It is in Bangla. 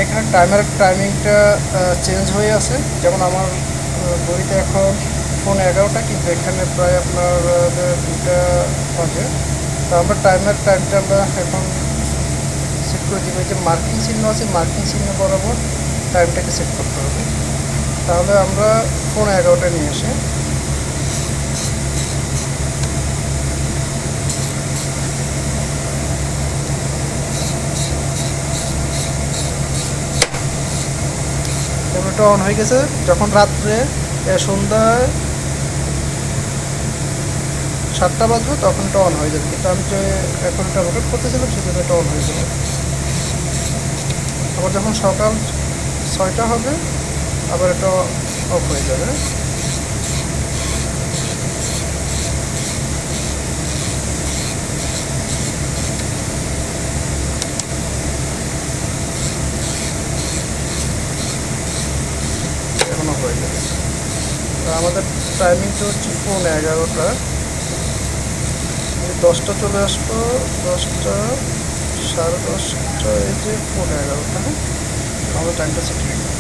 এখানে টাইমিংটা চেঞ্জ হয়ে আছে। যেমন আমার ঘড়িতে এখন ফোন 11টা, কিন্তু এখানে প্রায় আপনার 2টা বাজে। তো আমরা টাইমটা আমরা এখন সেট করে দিব। যে মার্কিং চিহ্ন আছে, মার্কিং চিহ্ন বরাবর টাইমটাকে সেট করতে হবে। তাহলে আমরা ফোন 11টা নিয়ে আসি। ক্যামেরাটা অন হয়ে গেছে। যখন রাত্রে সন্ধ্যায় 7টা বাজবে তখন এটা অন হয়ে যাবে, কিন্তু আমি যে এখন এটা রোটেট করতেছিলাম সেজন্য এটা অন হয়ে যাবে। আবার যখন সকাল 6টা হবে আবার এটা অফ হয়ে যাবে। এখন অফ হয়ে যাবে। তো আমাদের টাইমিংটা হচ্ছে ফোন 11টা। 10টা চলে আসবো, 10টা, 10:30, এই যে ফোন 11টা। হ্যাঁ, আমাদের টাইমটা সেট হয়ে গেছে।